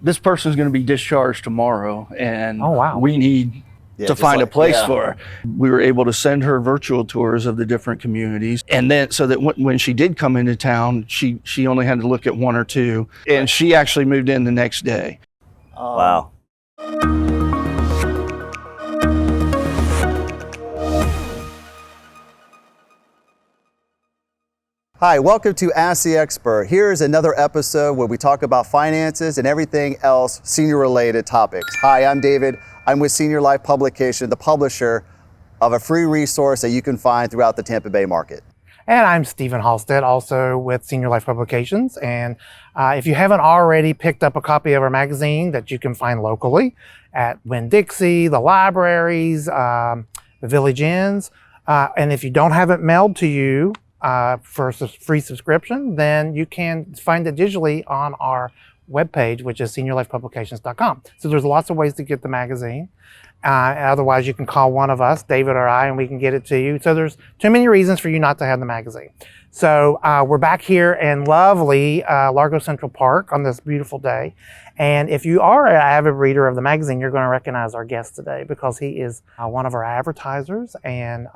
this person's going to be discharged tomorrow, and Oh, wow. we need to find a place for her. We were able to send her virtual tours of the different communities, and then so that when she did come into town, she only had to look at one or two, and she actually moved in the next day. Wow. Hi, welcome to Ask the Expert. Here is another episode where we talk about finances and everything else senior-related topics. Hi, I'm David. I'm with Senior Life Publication, the publisher of a free resource that you can find throughout the Tampa Bay market. And I'm Stephen Halstead, also with Senior Life Publications. And if you haven't already picked up a copy of our magazine that you can find locally at Winn-Dixie, the libraries, the Village Inns, and if you don't have it mailed to you for a free subscription, then you can find it digitally on our webpage, which is seniorlifepublications.com. So there's lots of ways to get the magazine. Otherwise, you can call one of us, David or I, and we can get it to you. So there's too many reasons for you not to have the magazine. So we're back here in lovely Largo Central Park on this beautiful day. And if you are an avid reader of the magazine, you're going to recognize our guest today because he is one of our advertisers. And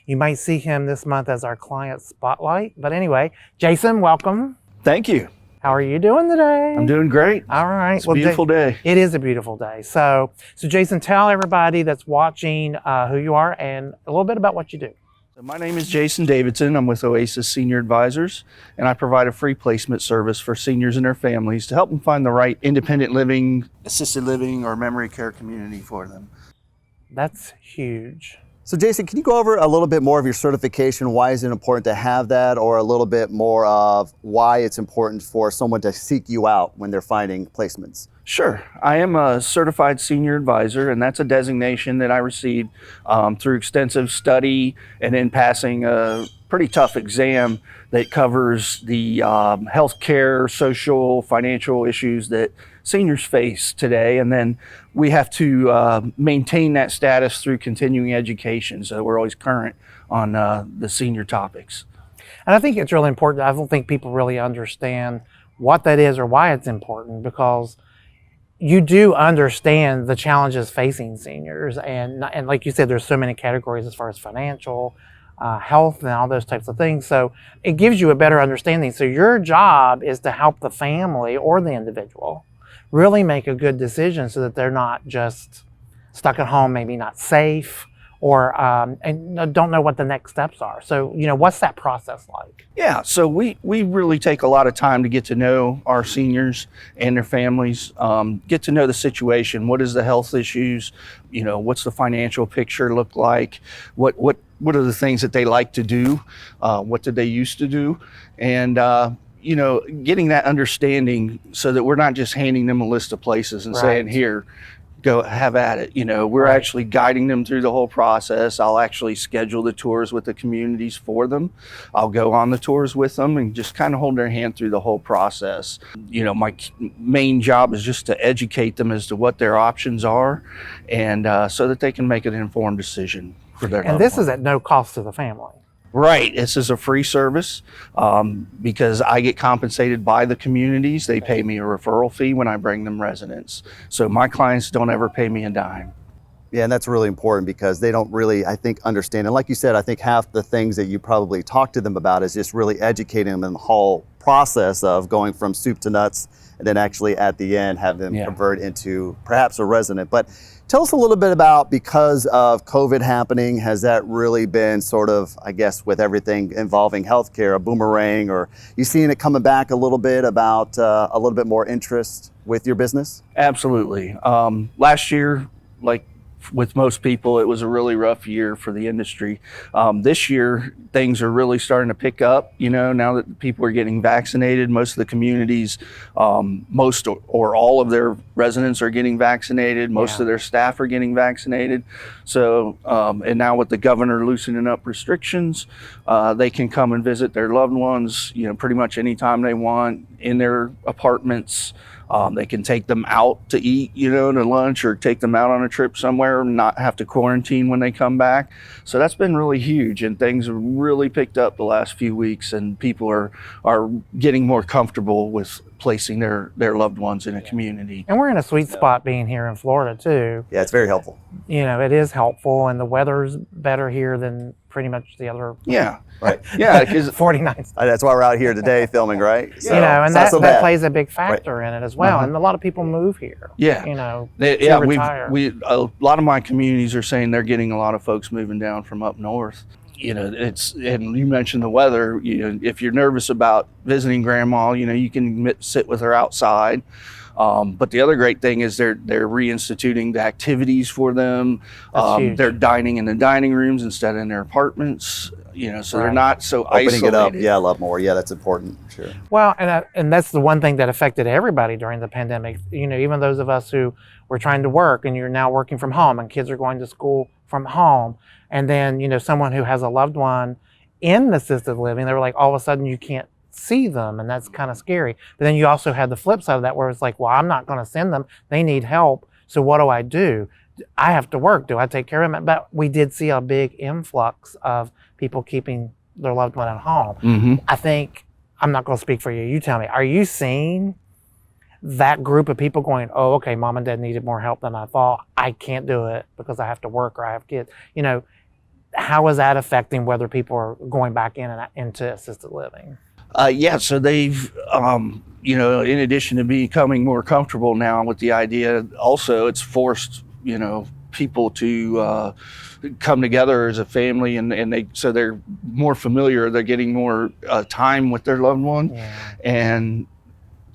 you might see him this month as our client spotlight. But anyway, Jason, welcome. Thank you. How are you doing today? I'm doing great. All right. It's a beautiful day. It is a beautiful day. So Jason, tell everybody that's watching who you are and a little bit about what you do. So my name is Jason Davidson. I'm with Oasis Senior Advisors, and I provide a free placement service for seniors and their families to help them find the right independent living, assisted living, or memory care community for them. That's huge. So Jason, can you go over a little bit more of your certification? Why is it important to have that, or a little bit more of why it's important for someone to seek you out when they're finding placements? Sure. I am a certified senior advisor, and that's a designation that I received through extensive study and then passing a pretty tough exam that covers the healthcare, social, financial issues that seniors face today. And then we have to maintain that status through continuing education, so we're always current on the senior topics. And I think it's really important. I don't think people really understand what that is or why it's important, because you do understand the challenges facing seniors. And like you said, there's so many categories as far as financial, health, and all those types of things. So it gives you a better understanding. So your job is to help the family or the individual really make a good decision so that they're not just stuck at home, maybe not safe, or and don't know what the next steps are. So, what's that process like? Yeah, so we really take a lot of time to get to know our seniors and their families, get to know the situation. What is the health issues? What's the financial picture look like? What are the things that they like to do? What did they used to do? And getting that understanding so that we're not just handing them a list of places and saying, here, go have at it. We're actually guiding them through the whole process. I'll actually schedule the tours with the communities for them. I'll go on the tours with them and just kind of hold their hand through the whole process. My main job is just to educate them as to what their options are, and so that they can make an informed decision for their And this is at no cost to the family. Right. This is a free service because I get compensated by the communities. They pay me a referral fee when I bring them residents. So my clients don't ever pay me a dime. Yeah, and that's really important because they don't really, I think, understand. And like you said, I think half the things that you probably talk to them about is just really educating them in the whole process of going from soup to nuts, and then actually at the end have them convert into perhaps a resident. But tell us a little bit about, because of COVID happening, has that really been sort of, I guess, with everything involving healthcare, a boomerang, or you seeing it coming back a little bit about a little bit more interest with your business? Absolutely. Last year, like with most people, it was a really rough year for the industry. This year, things are really starting to pick up. Now that people are getting vaccinated, most of the communities, most or all of their residents are getting vaccinated. Most of their staff are getting vaccinated. So, and now with the governor loosening up restrictions, they can come and visit their loved ones, pretty much anytime they want in their apartments. They can take them out to eat, to lunch, or take them out on a trip somewhere and not have to quarantine when they come back. So that's been really huge, and things have really picked up the last few weeks, and people are getting more comfortable with placing their loved ones in a community. And we're in a sweet spot being here in Florida too. Yeah, it's very helpful. It is helpful, and the weather's better here than pretty much the other. Yeah. Right. Yeah, because 49. That's why we're out here today filming, right? So, And it's not that plays a big factor in it as well. Uh-huh. And a lot of people move here. Yeah. To retire. A lot of my communities are saying they're getting a lot of folks moving down from up north. And you mentioned the weather. If you're nervous about visiting grandma, you can sit with her outside. But the other great thing is they're reinstituting the activities for them. They're dining in the dining rooms instead of in their apartments. So they're not so opening isolated. it up. Yeah, a lot more. Yeah, that's important. Sure. Well, and that's the one thing that affected everybody during the pandemic. Even those of us who were trying to work, and you're now working from home, and kids are going to school from home, and then someone who has a loved one in assisted living, they were like, all of a sudden you can't see them, and that's kind of scary. But then you also had the flip side of that, where it's like, well, I'm not going to send them. They need help. So what do? I have to work. Do I take care of them? But we did see a big influx of people keeping their loved one at home. Mm-hmm. I think, I'm not going to speak for you. You tell me, are you seeing that group of people going, oh, okay, mom and dad needed more help than I thought. I can't do it because I have to work or I have kids. How is that affecting whether people are going back into assisted living? So they've, in addition to becoming more comfortable now with the idea, also it's forced, people to come together as a family, and they're more familiar. They're getting more time with their loved one, and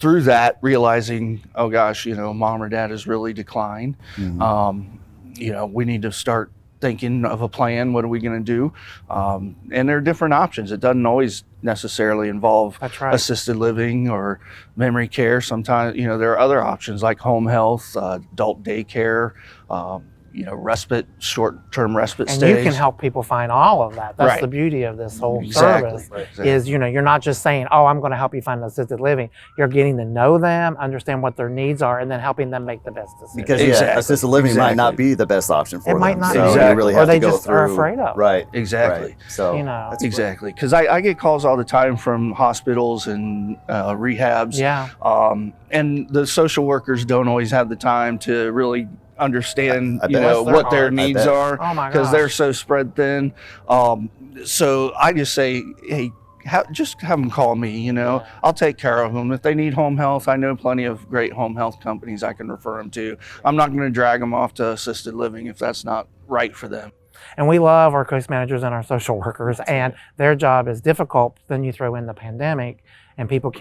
through that realizing, oh gosh, mom or dad has really declined. Mm-hmm. We need to start thinking of a plan. What are we going to do? And there are different options. It doesn't always necessarily involve assisted living or memory care. Sometimes, there are other options like home health, adult daycare, short-term respite stays. And you can help people find all of that. That's the beauty of this whole service. Is, you're not just saying, oh, I'm going to help you find assisted living. You're getting to know them, understand what their needs are, and then helping them make the best decision. Because assisted living might not be the best option for them. It might not be. So you really have or they to go just through. are afraid of. Right. Exactly. Right. So that's exactly. Because I get calls all the time from hospitals and rehabs. Yeah. And the social workers don't always have the time to really understand bet. what their needs are, because they're so spread thin. So I just say, hey, just have them call me. I'll take care of them. If they need home health, I know plenty of great home health companies I can refer them to. I'm not going to drag them off to assisted living if that's not right for them. And we love our case managers and our social workers, and their job is difficult. Then you throw in the pandemic, and people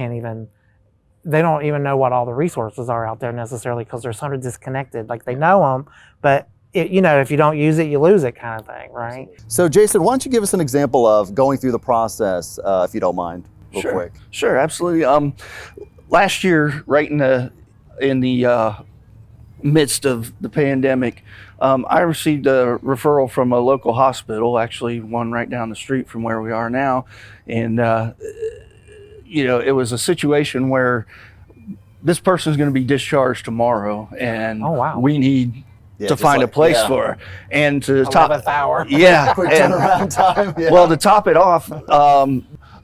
they don't even know what all the resources are out there necessarily, because they're sort of disconnected. Like, they know them, but if you don't use it, you lose it, kind of thing, right? So Jason, why don't you give us an example of going through the process, if you don't mind, real quick? Sure, absolutely. Last year, right in the midst of the pandemic, I received a referral from a local hospital, actually one right down the street from where we are now, and it was a situation where this person's going to be discharged tomorrow, and we need to find a place for her. And to top 11th hour. Yeah. Quick turnaround time. Yeah. Well, to top it off,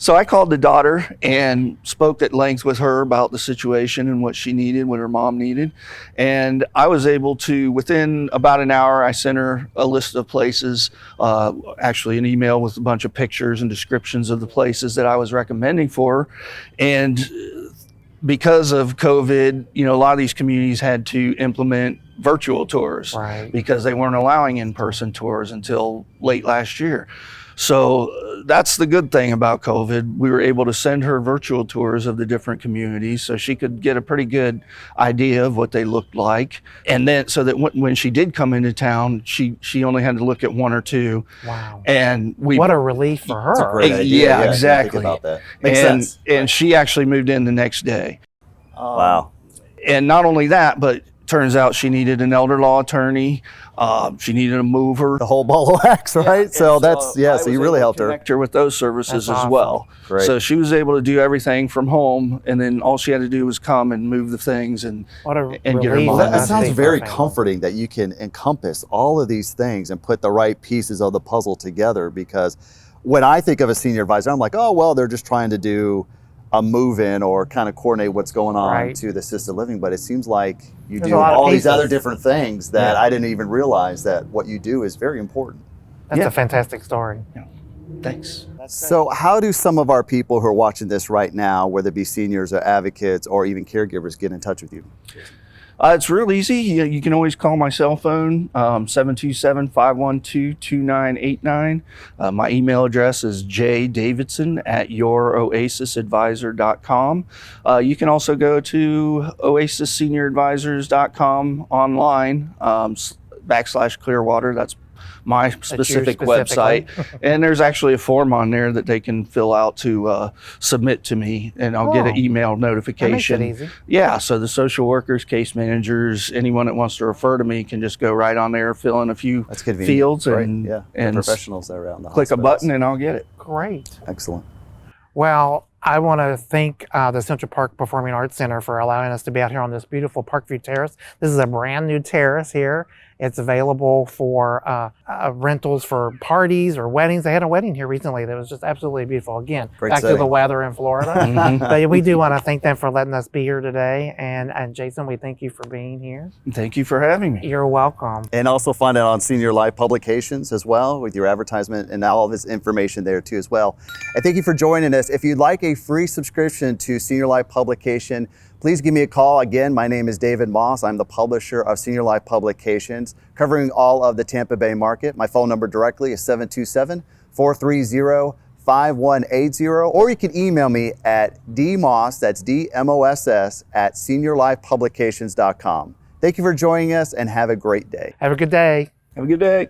so I called the daughter and spoke at length with her about the situation and what she needed, what her mom needed. And I was able to, within about an hour, I sent her a list of places, actually an email with a bunch of pictures and descriptions of the places that I was recommending for her. And because of COVID, a lot of these communities had to implement virtual tours because they weren't allowing in-person tours until late last year. So that's the good thing about COVID. We were able to send her virtual tours of the different communities so she could get a pretty good idea of what they looked like. And then so that when she did come into town, she only had to look at one or two. Wow. And what a relief for her. That's a great idea. Yeah, exactly. Think about that. Makes sense. And she actually moved in the next day. Wow. And not only that, but turns out she needed an elder law attorney. She needed a mover. The whole ball of wax, right? And So that's, I so was you really able helped to her. connect her with those services That's as awesome. well. Great. So she was able to do everything from home, and then all she had to do was come and move the things and What a and get her relief mom. That must sounds be for very a family. comforting that you can encompass all of these things and put the right pieces of the puzzle together, because when I think of a senior advisor, I'm like, oh, well, they're just trying to do a move-in or kind of coordinate what's going on Right. to the assisted living. But it seems like you There's do a lot of all these pieces. other different things that Yeah. I didn't even realize that what you do is very important. That's Yeah. a fantastic story. Thanks. So how do some of our people who are watching this right now, whether it be seniors or advocates or even caregivers, get in touch with you? It's real easy. You can always call my cell phone, 727-512-2989. My email address is jdavidson@youroasisadvisor.com. You can also go to oasissenior-advisors.com online, /Clearwater. That's my specific website. And there's actually a form on there that they can fill out to submit to me, and I'll get an Oh. email That makes notification. it easy. Yeah, so the social workers, case managers, anyone that wants to refer to me can just go right on there, fill in a few That's convenient. fields, Right. and Yeah. and professionals around the click a hospitals. button, and I'll get it. Great. Excellent. Well, I want to thank the Central Park Performing Arts Center for allowing us to be out here on this beautiful Parkview Terrace. This is a brand new terrace here. It's available for rentals for parties or weddings. They had a wedding here recently that was just absolutely beautiful. Again, Great back to setting. the weather in Florida. But we do want to thank them for letting us be here today. And Jason, we thank you for being here. Thank you for having me. You're welcome. And also find it on Senior Life Publications as well, with your advertisement and all of this information there too as well. And thank you for joining us. If you'd like a free subscription to Senior Life Publication, please give me a call. Again, my name is David Moss. I'm the publisher of Senior Life Publications, covering all of the Tampa Bay market. My phone number directly is 727-430-5180, or you can email me at dmoss, that's DMOSS, at seniorlifepublications.com. Thank you for joining us, and have a great day. Have a good day. Have a good day.